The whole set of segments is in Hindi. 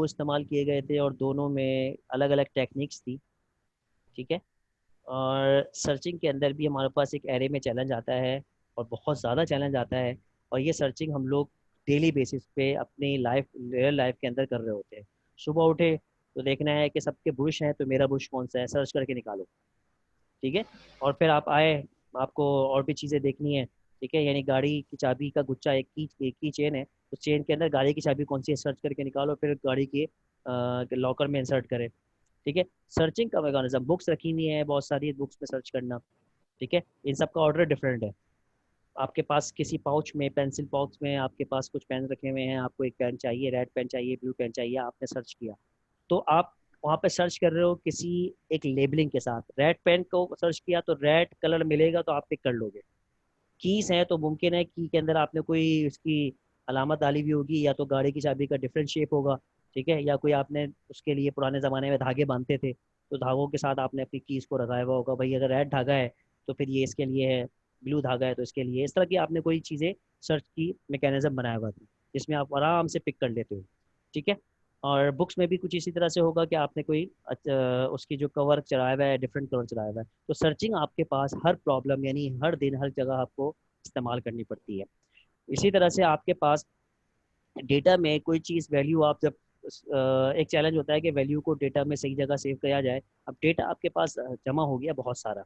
दो इस्तेमाल किए गए थे और दोनों में अलग अलग टेक्निक्स थी। ठीक है। और सर्चिंग के अंदर भी हमारे पास एक एरे में चैलेंज आता है और बहुत ज़्यादा चैलेंज आता है। और ये सर्चिंग हम लोग डेली बेसिस पे अपनी लाइफ रियल लाइफ के अंदर कर रहे होते हैं। सुबह उठे तो देखना है कि सबके बुश हैं तो मेरा बुश कौन सा है, सर्च करके निकालो। ठीक है। और फिर आप आए, आपको और भी चीज़ें देखनी है। ठीक है, यानी गाड़ी की चाबी का गुच्छा, एक की चेन है, तो चेन के अंदर गाड़ी की चाबी कौन सी है सर्च करके निकालो, फिर गाड़ी के लॉकर में इंसर्ट करें। ठीक है। सर्चिंग का मैकेनिज्म, बुक्स रखी हुई है बहुत सारी, बुक्स में सर्च करना। ठीक है। इन सब का ऑर्डर डिफरेंट है। आपके पास किसी पाउच में, पेंसिल पाउच में आपके पास कुछ पेन रखे हुए हैं, आपको एक पेन चाहिए, रेड पेन चाहिए, ब्लू पेन चाहिए, आपने सर्च किया तो आप वहाँ पे सर्च कर रहे हो किसी एक लेबलिंग के साथ। रेड पेन को सर्च किया तो रेड कलर मिलेगा तो आप पिक कर लोगे। कीज है तो मुमकिन है की के अंदर आपने कोई उसकी अलामत डाली हुई होगी, या तो गाड़ी की चाबी का डिफरेंट शेप होगा। ठीक है। या कोई आपने उसके लिए पुराने ज़माने में धागे बांधते थे तो धागों के साथ आपने अपनी कीज को लगाया हुआ होगा, भाई अगर रेड धागा है तो फिर ये इसके लिए है, ब्लू धागा है तो इसके लिए। इस तरह की आपने कोई चीज़ें सर्च की मैकेनिज्म बनाया हुआ था जिसमें आप आराम से पिक कर लेते हो। ठीक है। और बुक्स में भी कुछ इसी तरह से होगा कि आपने कोई उसकी जो कवर चढ़ाया हुआ है, डिफरेंट कवर चढ़ाया हुआ है। तो सर्चिंग आपके पास हर प्रॉब्लम, यानी हर दिन हर जगह आपको इस्तेमाल करनी पड़ती है। इसी तरह से आपके पास डेटा में कोई चीज़ वैल्यू, आप जब एक चैलेंज होता है कि वैल्यू को डेटा में सही जगह सेव किया जाए। अब डेटा आपके पास जमा हो गया बहुत सारा।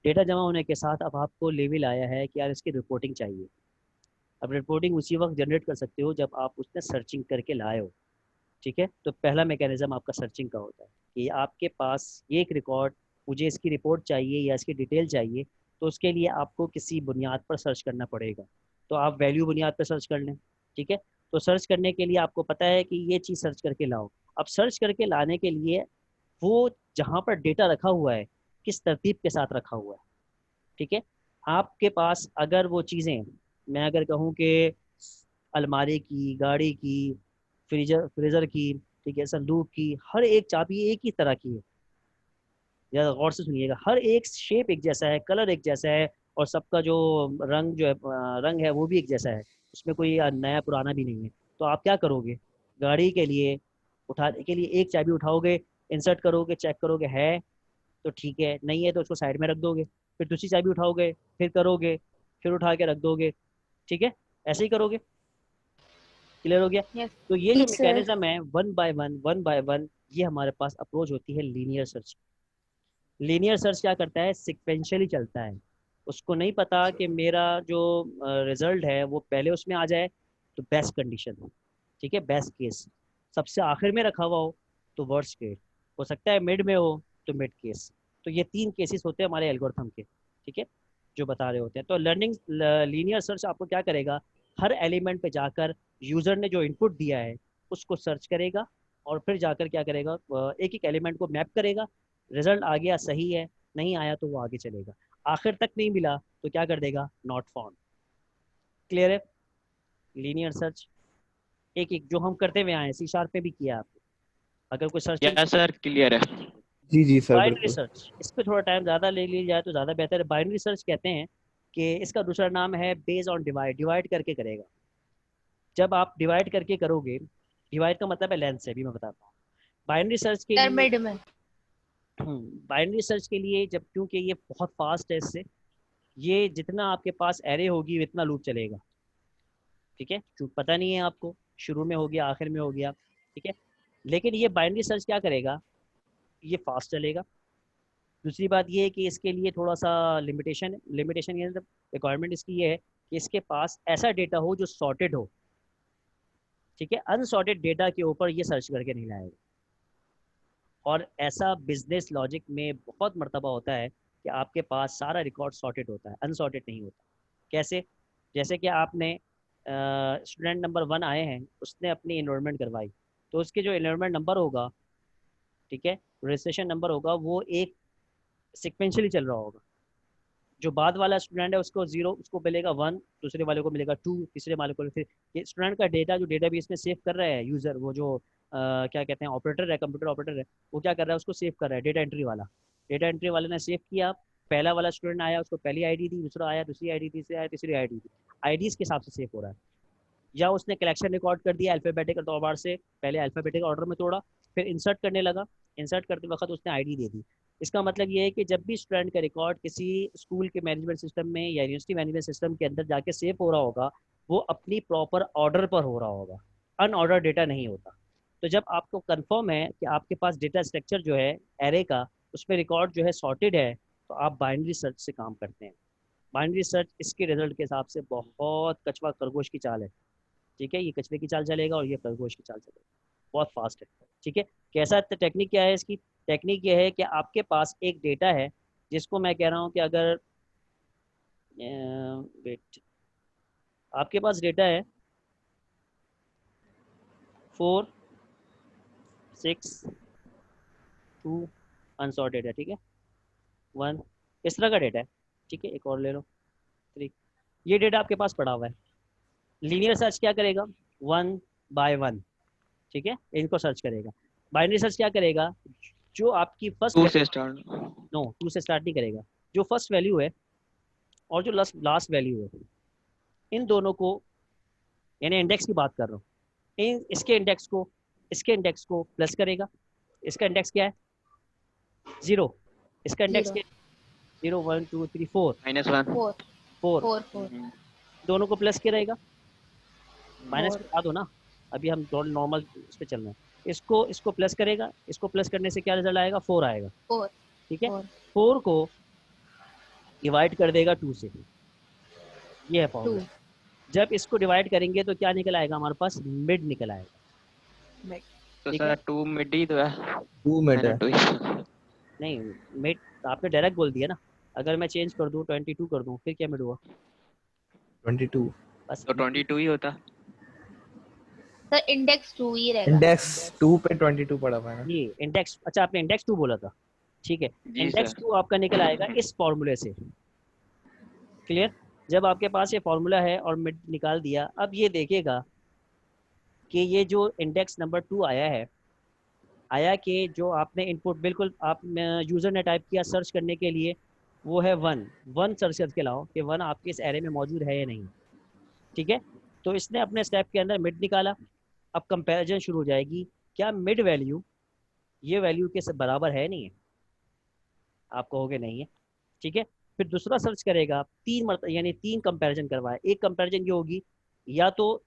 डेटा जमा होने के साथ अब आपको लेवल आया है कि यार इसकी रिपोर्टिंग चाहिए। अब रिपोर्टिंग उसी वक्त जनरेट कर सकते हो जब आप उसने सर्चिंग करके लाए हो। ठीक है। तो पहला मैकेनिज्म आपका सर्चिंग का होता है कि आपके पास ये एक रिकॉर्ड, मुझे इसकी रिपोर्ट चाहिए या इसकी डिटेल चाहिए, तो उसके लिए आपको किसी बुनियाद पर सर्च करना पड़ेगा। तो आप वैल्यू बुनियाद पर सर्च कर लें। ठीक है। तो सर्च करने के लिए आपको पता है कि ये चीज़ सर्च करके लाओ। अब सर्च करके लाने के लिए वो जहाँ पर डेटा रखा हुआ है किस तरतीब के साथ रखा हुआ है। ठीक है। आपके पास अगर वो चीज़ें, मैं अगर कहूँ कि अलमारी की, गाड़ी की, फ्रीजर फ्रीजर की, ठीक है, संदूक की, हर एक चाबी एक ही तरह की है। या गौर से सुनिएगा, हर एक शेप एक जैसा है, कलर एक जैसा है, और सबका जो रंग जो है, रंग है वो भी एक जैसा है। उसमें कोई नया पुराना भी नहीं है। तो आप क्या करोगे, गाड़ी के लिए उठाने के लिए एक चाबी उठाओगे, इंसर्ट करोगे, चेक करोगे है तो ठीक है, नहीं है तो उसको साइड में रख दोगे। फिर दूसरी चाबी उठाओगे, फिर करोगे, फिर उठा के रख दोगे। ठीक है। ऐसे ही करोगे। क्लियर हो गया। यस। तो ये जी जो सर। मैकेनिज्म है, one by one, one by one, ये हमारे पास अप्रोच होती है लीनियर सर्च। लीनियर सर्च क्या करता है, सिक्वेंशियली चलता है। उसको नहीं पता कि मेरा जो रिजल्ट है वो पहले उसमें आ जाए तो बेस्ट कंडीशन, ठीक है, बेस्ट केस। सबसे आखिर में रखा हुआ हो तो वर्स्ट केस। हो सकता है मिड में हो तो मिड केस। तो ये तीन केसेस होते हैं हमारे एल्गोरिथम के। ठीक है, जो बता रहे होते हैं। तो लर्निंग लीनियर सर्च आपको क्या करेगा, हर एलिमेंट पे जाकर यूजर ने जो इनपुट दिया है उसको सर्च करेगा, और फिर जाकर क्या करेगा, एक एक एलिमेंट को मैप करेगा। रिजल्ट आ गया सही है, नहीं आया तो वो आगे चलेगा। आखिर तक नहीं मिला तो क्या कर देगा, नॉट फाउंड। क्लियर है। लीनियर सर्च एक एक जो हम करते हुए आए हैं, सी शार्प पे भी किया आपने। अगर कोई सर्चिंग, यस सर, क्लियर है। जी जी सर बाइनरी बिल्कुल। सर्च, इस पे थोड़ा टाइम ज़्यादा ले लिया जाए तो ज़्यादा बेहतर है। बाइनरी सर्च कहते हैं कि इसका दूसरा नाम है बेस ऑन डिवाइड, डिवाइड करके करेगा। जब आप डिवाइड करके करोगे, डिवाइड का मतलब है लेंथ से, भी मैं बताता हूँ। बाइनरी सर्च के सर लिए, मिड में। बाइनरी सर्च के लिए जब, क्योंकि ये बहुत फास्ट है, इससे ये जितना आपके पास एरे होगी इतना लूप चलेगा। ठीक है, जो पता नहीं है आपको, शुरू में हो गया आखिर में हो गया। ठीक है। लेकिन ये बाइनरी सर्च क्या करेगा, ये फास्ट चलेगा। दूसरी बात ये है कि इसके लिए थोड़ा सा लिमिटेशन है, लिमिटेशन ये रिक्वायरमेंट इसकी ये है कि इसके पास ऐसा डेटा हो जो सॉर्टेड हो। ठीक है, अनसॉर्टेड डेटा के ऊपर ये सर्च करके नहीं लाएगा। और ऐसा बिजनेस लॉजिक में बहुत मर्तबा होता है कि आपके पास सारा रिकॉर्ड सॉर्टेड होता है, अनसॉर्टेड नहीं होता। कैसे, जैसे कि आपने स्टूडेंट नंबर 1 आए हैं, उसने अपनी इनरोलमेंट करवाई, तो उसके जो इनरोलमेंट नंबर होगा, ठीक है, रजिस्ट्रेशन नंबर होगा, वो एक सिक्वेंशली चल रहा होगा। जो बाद वाला स्टूडेंट है उसको 0, उसको मिलेगा 1, दूसरे वाले को मिलेगा 2, तीसरे वाले को फिर। ये स्टूडेंट का डेटा जो डेटाबेस में सेव कर रहा है यूज़र, वो जो क्या कहते हैं ऑपरेटर है, कंप्यूटर ऑपरेटर है, वो क्या कर रहा है, उसको सेव कर रहा है, डेटा एंट्री वाला। डेटा एंट्री वाले ने सेव किया, पहला वाला स्टूडेंट आया उसको पहली आईडी दी, दूसरा आया दूसरी आईडी, तीसरा आया तीसरी आईडी दी, आईडीज़ के हिसाब से सेव हो रहा है। या उसने कलेक्शन रिकॉर्ड कर दिया अल्फ़ाबेटिकल तौर से, पहले अल्फ़ाबेटिकल ऑर्डर में तोड़ा, फिर इंसर्ट करने लगा, इंसर्ट करते वक्त उसने आईडी दे दी। इसका मतलब ये है कि जब भी स्टूडेंट का रिकॉर्ड किसी स्कूल के मैनेजमेंट सिस्टम में या यूनिवर्सिटी मैनेजमेंट सिस्टम के अंदर जाके सेव हो रहा होगा, वो अपनी प्रॉपर ऑर्डर पर हो रहा होगा, अनऑर्डर डेटा नहीं होता। तो जब आपको कंफर्म है कि आपके पास डेटा स्ट्रक्चर जो है एरे का, उसमें रिकॉर्ड जो है सॉर्टेड है, तो आप बाइनरी सर्च से काम करते हैं। बाइनरी सर्च इसके रिजल्ट के हिसाब से बहुत कछवा खरगोश की चाल है। ठीक है, ये कछवे की चाल चलेगा और ये खरगोश की चाल चलेगा, बहुत फास्ट है। ठीक है, कैसा टेक्निक क्या है इसकी? टेक्निक ये है कि आपके पास एक डेटा है जिसको मैं कह रहा हूँ कि अगर वेट, आपके पास डेटा है 4 6 2 अनसॉर्टेड है, ठीक है, 1 इस तरह का डेटा है। ठीक है, एक और ले लो 3, ये डेटा आपके पास पड़ा हुआ है। लीनियर सर्च क्या करेगा? 1 बाय 1, ठीक है, इनको सर्च करेगा। बाइनरी सर्च क्या करेगा? जो आपकी फर्स्ट, टू से स्टार्ट। नो 2 से स्टार्ट नहीं करेगा, जो फर्स्ट वैल्यू है और जो लास्ट वैल्यू है, इन दोनों को, यानी इंडेक्स की बात कर रहा हूँ, इन इसके इंडेक्स को प्लस करेगा। इसका इंडेक्स क्या है? 0। इसका इंडेक्स 0 क्या है? 0 1 2 3 4, -1। 4 4, 4 4 दोनों को प्लस करेगा। माइनस और बता दो ना, अभी हम नॉर्मल उस पर चल रहे हैं। इसको प्लस करेगा, इसको प्लस करने से क्या रिजल्ट आएगा? 4 आएगा। 4 ठीक है, 4 4 को डिवाइड कर देगा 2 से, ये है 2 फॉर्मूला। जब इसको डिवाइड करेंगे तो क्या निकल आएगा? हमारे पास मिड निकल आएगा। मिड। तो ठीक सर है, 2 मिड ही तो है। 2 मिड मैंने है। 2 ही। नहीं, मिड आपने डायरेक्ट बोल दिया ना। अगर मैं चेंज कर दूं 22 कर दूं, फिर क्या मिड हुआ? 22। बस तो 22 ही होता। सर इंडेक्स 2 ही रहेगा। इंडेक्स 2 पे 22 पड़ा हुआ है ना। ये इंडेक्स, अच्छा आपने इंडेक्स 2 बोला था। ठीक है, जी इंडेक्स सर। 2 आपका निकल आएगा इस फॉर्मूले से। क्लियर? जब आपके पास ये फॉर्मूला है और मिड निकाल दिया, अब ये देखेगा कि ये जो इंडेक्स नंबर 2 आया है, आया कि जो आपने इनपुट, बिल्कुल आप यूज़र ने टाइप किया सर्च करने के लिए, वो है 1 सर्च करके लाओ कि 1 आपके इस एरे में मौजूद है या नहीं। ठीक है, तो इसने अपने स्टेप के अंदर मिड निकाला। अब कंपैरिजन शुरू हो जाएगी, क्या मिड वैल्यू ये वैल्यू के बराबर है नहीं है? आप कहोगे नहीं है। ठीक है, फिर दूसरा सर्च करेगा, 3 यानी 3 कंपैरिजन करवाए। एक कंपैरिजन ये होगी, या तो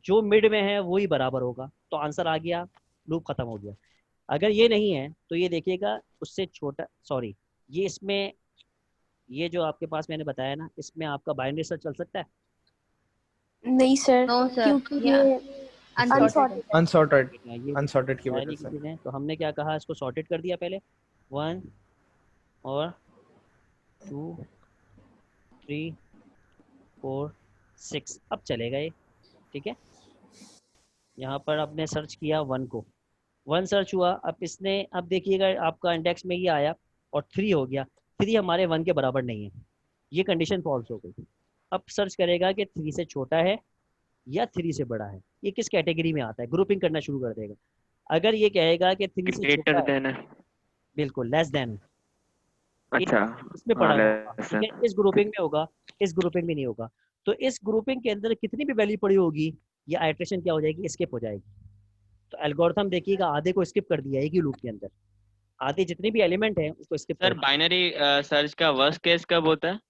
जो मिड में है वही बराबर होगा, तो आंसर आ गया, लूप खत्म हो गया। अगर ये नहीं है तो ये देखिएगा उससे छोटा, सॉरी, ये इसमें, ये जो आपके पास मैंने बताया ना, इसमें आपका बाइनरी सर्च चल सकता है? नहीं सर, नो सर, क्योंकि या ये अनसॉर्टेड अनसॉर्टेड अनसॉर्टेड, ये अनसॉर्टेड की बताया वजह नहीं से। किसी ने, तो हमने क्या कहा, इसको सॉर्टेड कर दिया पहले। 1 और 2 3 4 6, अब चलेगा ये। ठीक है, यहाँ पर आपने सर्च किया 1 को, 1 सर्च हुआ, अब इसने, अब देखिएगा आपका इंडेक्स में ये आया और 3 हो गया। 3 हमारे 1 के बराबर नहीं है, ये कंडीशन फॉल्स हो गई। अब सर्च करेगा कि 3 से छोटा है या 3 से बड़ा है, ये किस कैटेगरी में आता है, ग्रुपिंग करना शुरू कर देगा। अगर ये कहेगा कि 3 से छोटा ग्रेटर है, देन है। बिल्कुल लेस देन, अच्छा। इसमें हाँ पड़ा हुआ होगा। लेस ठीक है, देन। इस ग्रुपिंग में होगा, इस ग्रुपिंग में नहीं होगा। तो इस ग्रुपिंग के अंदर कितनी भी वैल्यू पड़ी होगी, ये आइट्रेशन क्या हो जाएगी, स्किप हो जाएगी। तो एल्गोरिथम देखिएगा आधे को स्किप कर दिया एक ही लूप के अंदर, आधे जितने भी एलिमेंट है उसको स्किप कर सर बाइनरी सर्च का वर्स्ट केस कब होता है?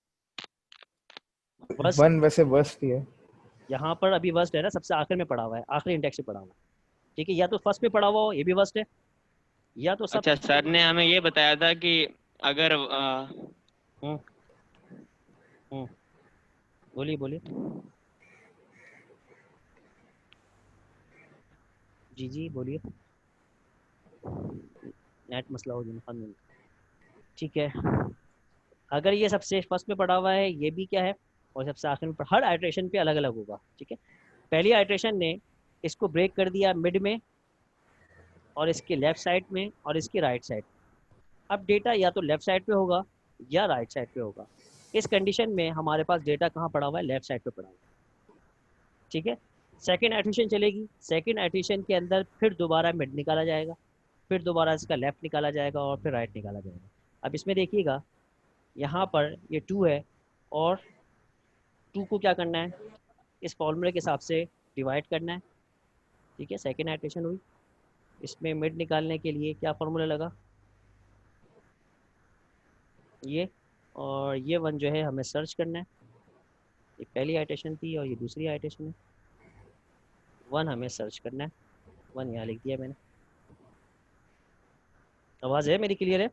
दिया बस। 1 वैसे वर्स्ट ही है। यहाँ पर अभी वर्स्ट है ना, सबसे आखिर में पड़ा हुआ है, आखिरी इंडेक्स में पड़ा हुआ है। ठीक है, या तो फर्स्ट में पड़ा हुआ हो, ये भी वर्स्ट है, या तो सब। अच्छा, सर ने हमें ये बताया था कि अगर हम्म हम्म बोलिए बोलिए। जी जी बोलिए, नेट मसला हो जाए। ठीक है, अगर ये सबसे फर्स्ट में पड़ा हुआ है, ये भी क्या है, और सबसे आखिर में हर आइट्रेशन पे अलग अलग होगा। ठीक है, पहली आइट्रेशन ने इसको ब्रेक कर दिया मिड में और इसके लेफ्ट साइड में और इसकी राइट साइड। अब डेटा या तो लेफ्ट साइड पे होगा या राइट साइड पे होगा। इस कंडीशन में हमारे पास डेटा कहाँ पड़ा हुआ है? लेफ्ट साइड पे पड़ा हुआ है। ठीक है, सेकेंड एडिशन चलेगी, सेकेंड एडिशन के अंदर फिर दोबारा मिड निकाला जाएगा, फिर दोबारा इसका लेफ्ट निकाला जाएगा और फिर राइट निकाला जाएगा। अब इसमें देखिएगा, यहाँ पर ये 2 है और 2 को क्या करना है, इस फॉर्मूले के हिसाब से डिवाइड करना है, ठीक है। सेकेंड आइट्रेशन हुई, इसमें मिड निकालने के लिए क्या फार्मूला लगा, ये, और ये वन जो है हमें सर्च करना है। ये पहली आइट्रेशन थी और ये दूसरी आइट्रेशन है। वन हमें सर्च करना है, वन यहाँ लिख दिया मैंने। आवाज़ है मेरी, क्लियर है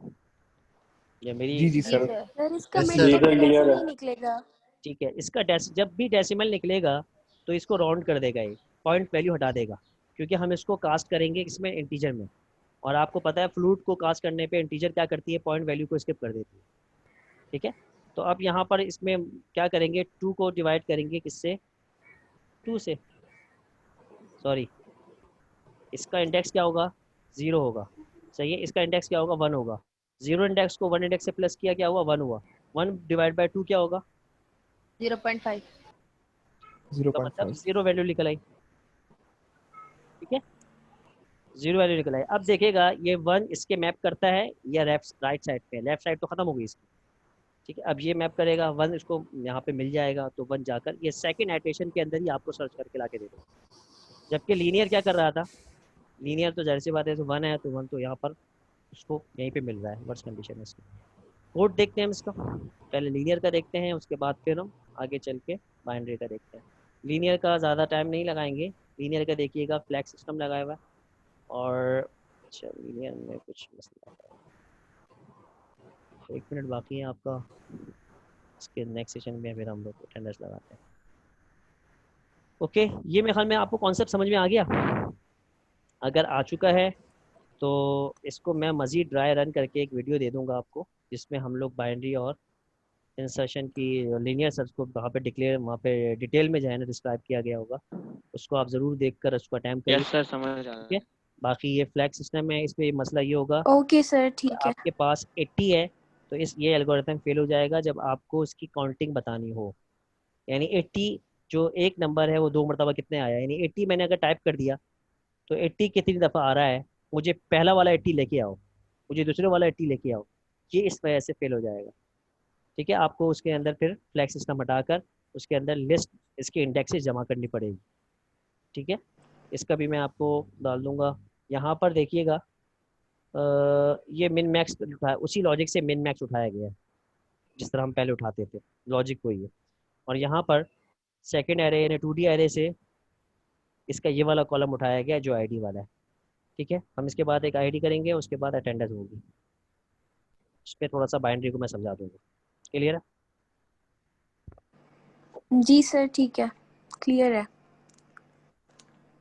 या मेरी? जी जी जी सर। सर। सर इसका Yes, मिड sir. तो डेसिमल निकलेगा। ठीक है, इसका जब भी डेसिमल निकलेगा तो इसको राउंड कर देगा, ये पॉइंट वैल्यू हटा देगा, क्योंकि हम इसको कास्ट करेंगे इसमें इंटीजर में, और आपको पता है फ्लूट को कास्ट करने पे इंटीजर क्या करती है, पॉइंट वैल्यू को स्किप कर देती है, ठीक है। तो अब यहाँ पर इसमें क्या करेंगे, 2 को डिवाइड करेंगे किससे, 2 से, सॉरी, इसका इंडेक्स क्या होगा, 0 होगा, सही है। इसका इंडेक्स क्या होगा, 1 होगा। 0 इंडेक्स को 1 इंडेक्स से प्लस किया, क्या हुआ, 1 हुआ। 1 डिवाइड बाई 2 क्या होगा, 0.5। तो मतलब 0.5। 0 वैल्यू निकल आई, ठीक है, 0 वैल्यू निकल आई। अब देखेगा ये 1 इसके मैप करता है या राइट साइड पे, लेफ्ट साइड तो खत्म हो गई इसकी, ठीक है। अब ये मैप करेगा 1, इसको यहाँ पे मिल जाएगा, तो 1 जाकर ये सेकंड आइट्रेशन के अंदर ही आपको सर्च करके ला के दे देगा। जबकि लीनियर क्या कर रहा था, लीनियर तो जाहिर सी बात है, तो 1 है तो 1 तो यहाँ पर उसको यहीं पे मिल रहा है, वर्स्ट कंडीशन है इसकी। कोड देखते हैं हम इसका, पहले लीनियर का देखते हैं, उसके बाद फिर हम आगे चल के बाइनरी का देखते हैं। लीनियर का ज़्यादा टाइम नहीं लगाएंगे, लीनियर का देखिएगा फ्लैक्स सिस्टम लगाया हुआ है, और अच्छा लीनियर में कुछ मसला है, 1 मिनट बाकी है आपका, इसके नेक्स्ट सेशन में फिर हम लोग अटेंडेंस लगाते हैं। ओके, ये मेरे ख्याल में आपको कॉन्सेप्ट समझ में आ गया। अगर आ चुका है तो इसको मैं मज़ीद ड्राई रन करके एक वीडियो दे दूंगा आपको, जिसमें हम लोग बाइनरी और इंसर्शन की लीनियर सर्च को वहाँ पे डिक्लेयर, वहाँ पे डिटेल में जो है ना डिस्क्राइब किया गया होगा, उसको आप ज़रूर देखकर उसको अटैम्प्ट करिए, यस सर, समझ आ रहा ठीक है। है। बाकी ये फ्लैग सिस्टम है, इसमें मसला ये होगा, ओके सर ठीक है। आपके पास 80 है तो ये एल्गोरिथम फेल हो जाएगा जब आपको इसकी काउंटिंग बतानी हो। यानी 80 जो एक नंबर है वो 2 मरतबा कितने आया, यानी 80 मैंने अगर टाइप कर दिया तो 80 कितनी दफ़ा आ रहा है, मुझे पहला वाला 80 लेके आओ, मुझे दूसरे वाला 80 लेके आओ, ये इस वजह से फेल हो जाएगा, ठीक है। आपको उसके अंदर फिर फ्लैग सिस्टम हटाकर उसके अंदर लिस्ट इसके इंडेक्सेस जमा करनी पड़ेगी, ठीक है। इसका भी मैं आपको डाल दूंगा। यहाँ पर देखिएगा ये मिन मैक्स उठाया, उसी लॉजिक से मिन मैक्स उठाया गया है जिस तरह हम पहले उठाते थे, लॉजिक वही है। और यहाँ पर सेकेंड एरे यानी 2D एरे से इसका ये वाला कॉलम उठाया गया जो आईडी वाला है, ठीक है। हम इसके बाद एक आईडी करेंगे, उसके बाद अटेंडेंस होगी, उस पर थोड़ा सा बाइनरी को मैं समझा दूंगा। क्लियर है? जी सर ठीक है, क्लियर है।